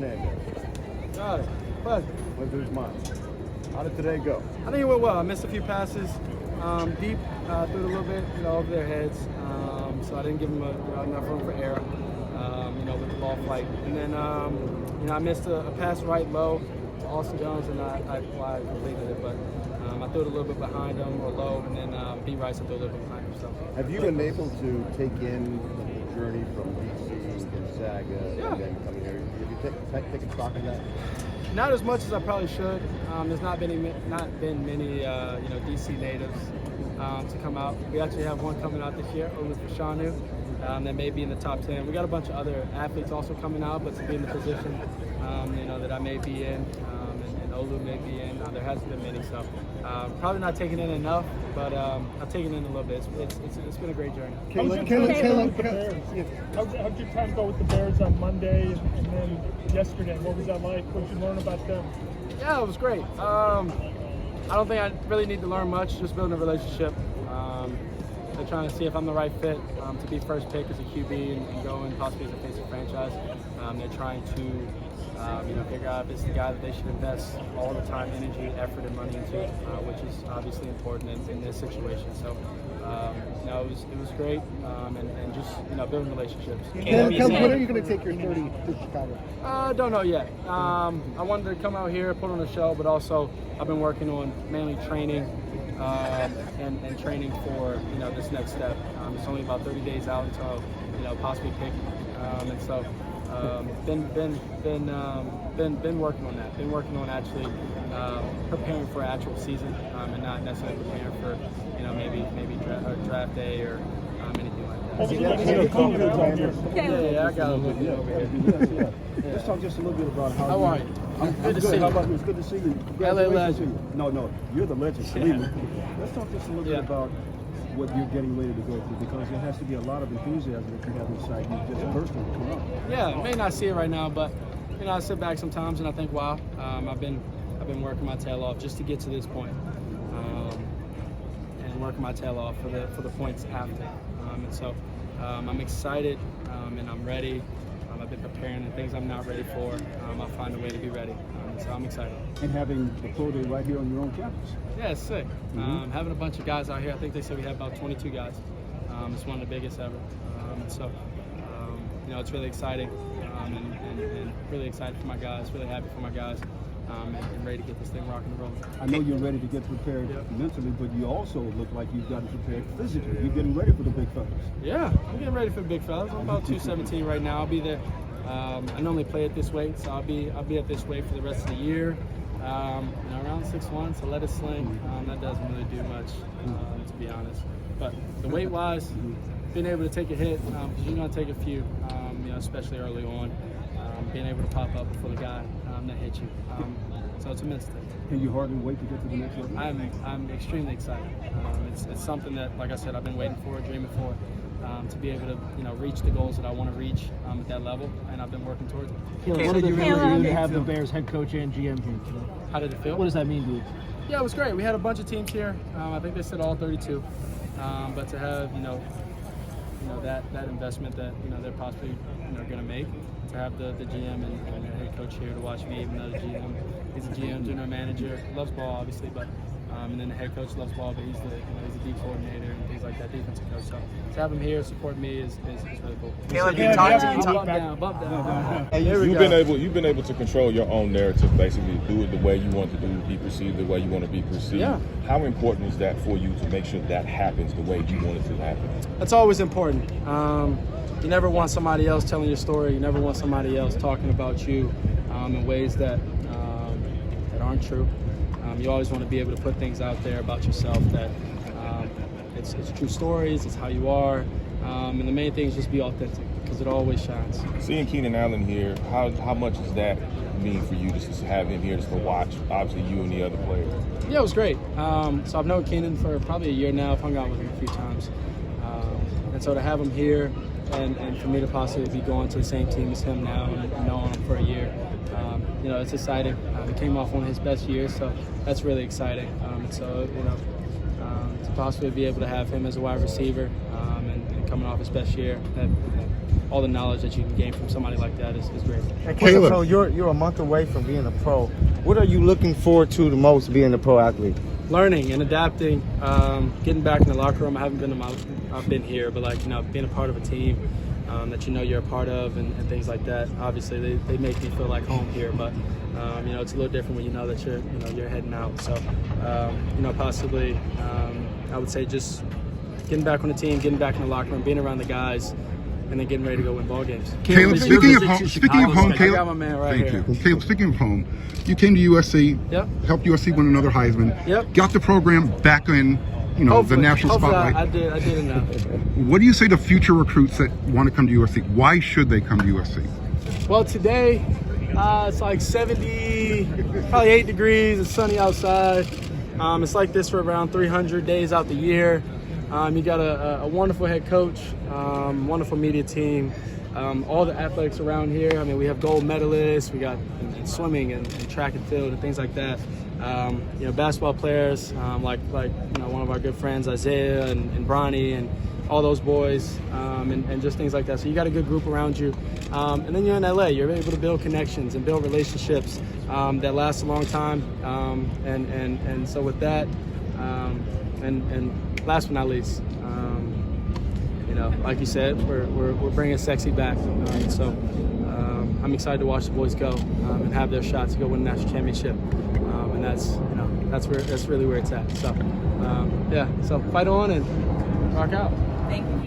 Hernandez. Got it. Pleasure. Pleasure's mine. How did today go? I think it went well. I missed a few passes deep, threw it a little bit, over their heads. So I didn't give them enough room for error, with the ball flight. And then, I missed a pass right low to Austin Jones, and I completed it. But I threw it a little bit behind him or low, and then B. Rice, I threw a little bit behind him. So. Have you been able to take in the journey from DC, Gonzaga, and then coming here? Have you taken stock in that? Not as much as I probably should. There's not been many DC natives to come out. We actually have one coming out this year, Olu Fashanu, that may be in the top 10. We got a bunch of other athletes also coming out, but to be in the position, that I may be in, and Olu may be in, there hasn't been many. So probably not taking in enough, but I've taken in a little bit. It's been a great journey. How'd your time go with the Bears on Monday and then yesterday? What was that like? What did you learn about them? Yeah, it was great. I don't think I really need to learn much, just building a relationship. They're trying to see if I'm the right fit to be first pick as a QB and go in possibly as a face of franchise. They're trying to figure out if it's the guy that they should invest all the time, energy, effort, and money into, which is obviously important in this situation. So, it was great, and just building relationships. Kelly, when are you going to take your 30 to Chicago? Don't know yet. I wanted to come out here, put on a show, but also I've been working on mainly training and training for this next step. It's only about 30 days out until possibly pick, and so. Been working on that. Been working on actually preparing for actual season, and not necessarily preparing for maybe draft day or anything like that. Yeah, I got a little bit over here. Let's talk just a little bit about how are you? Good to see you. It's good to see you. LA legend. No, you're the legend. Believe me. Let's talk just a little bit about what you're getting ready to go through, because there has to be a lot of enthusiasm that you have inside you just bursting to come out. Yeah, I may not see it right now, but I sit back sometimes and I think, wow, I've been working my tail off just to get to this point, and working my tail off for the points after, and so I'm excited and I'm ready. I've been preparing the things I'm not ready for. I'll find a way to be ready. So I'm excited. And having the pro day right here on your own campus. Yeah, it's sick. Having a bunch of guys out here. I think they said we have about 22 guys. It's one of the biggest ever. So it's really exciting, and really excited for my guys. Really happy for my guys, and ready to get this thing rocking and rolling. I know you're ready to get prepared mentally, but you also look like you've gotten prepared physically. You're getting ready for the big fellas. Yeah, I'm getting ready for the big fellas. I'm about 217 right now. I'll be there. I normally play at this weight, so I'll be at this weight for the rest of the year. Around 6'1", so let it sling. That doesn't really do much, to be honest. But the weight-wise, being able to take a hit, because you're going to take a few, especially early on. Being able to pop up before the guy that hit you. So it's a mental thing. Can you hardly wait to get to the next level? I'm extremely excited. It's something that, like I said, I've been waiting for, dreaming for. To be able to reach the goals that I want to reach at that level, and I've been working towards it. What did it mean to have the Bears head coach and GM here? How did it feel? What does that mean to you? Yeah, it was great. We had a bunch of teams here. I think they said all 32, but to have that investment that they're possibly going to make, to have the GM and their head coach here to watch me, even though the GM is a GM, general manager, loves ball obviously, but. And then the head coach loves ball, but he's the D coordinator and things like that, defensive coach. So to have him here support me is really cool. Caleb, you talked bump down. You've been able to control your own narrative, basically do it the way you want to do it, be perceived the way you want to be perceived. Yeah. How important is that for you to make sure that happens the way you want it to happen? That's always important. You never want somebody else telling your story. You never want somebody else talking about you in ways that aren't true. You always want to be able to put things out there about yourself that it's true stories, it's how you are, and the main thing is just be authentic, because it always shines. Seeing Keenan Allen here, how much does that mean for you just to have him here just to watch, obviously, you and the other players? Yeah, it was great. So I've known Keenan for probably a year now. I've hung out with him a few times. And so to have him here and for me to possibly be going to the same team as him now and knowing him for a year, it's exciting. He came off one of his best years, so that's really exciting. To possibly be able to have him as a wide receiver and coming off his best year, all the knowledge that you can gain from somebody like that is great. And Caleb, so you're a month away from being a pro. What are you looking forward to the most being a pro athlete? Learning and adapting, getting back in the locker room. I haven't I've been here, but like, you know, being a part of a team that you know you're a part of and things like that. Obviously, they make me feel like home here, but you know, it's a little different when you know that you're heading out. So, you know, possibly, I would say just getting back on the team, getting back in the locker room, being around the guys, and then getting ready to go win ball games. Caleb, speaking of home, I got my man right here. Thank you. Caleb, speaking of home, you came to USC, Yep. helped USC win another Heisman, Yep. got the program back in, you know, the national spotlight. I did enough. What do you say to future recruits that want to come to USC? Why should they come to USC? Well, today it's like 70, probably 8 degrees. It's sunny outside. It's like this for around 300 days out the year. You got a wonderful head coach, wonderful media team, all the athletics around here. I mean, we have gold medalists. We got in swimming and track and field and things like that. You know, basketball players like you know, one of our good friends Isaiah and Bronny and all those boys, and just things like that. So you got a good group around you, and then you're in LA. You're able to build connections and build relationships that last a long time. And so with that, and last but not least, you know, like you said, we're bringing sexy back. So I'm excited to watch the boys go and have their shot to go win the national championship. And that's really where it's at. So yeah, so fight on and rock out. Thank you.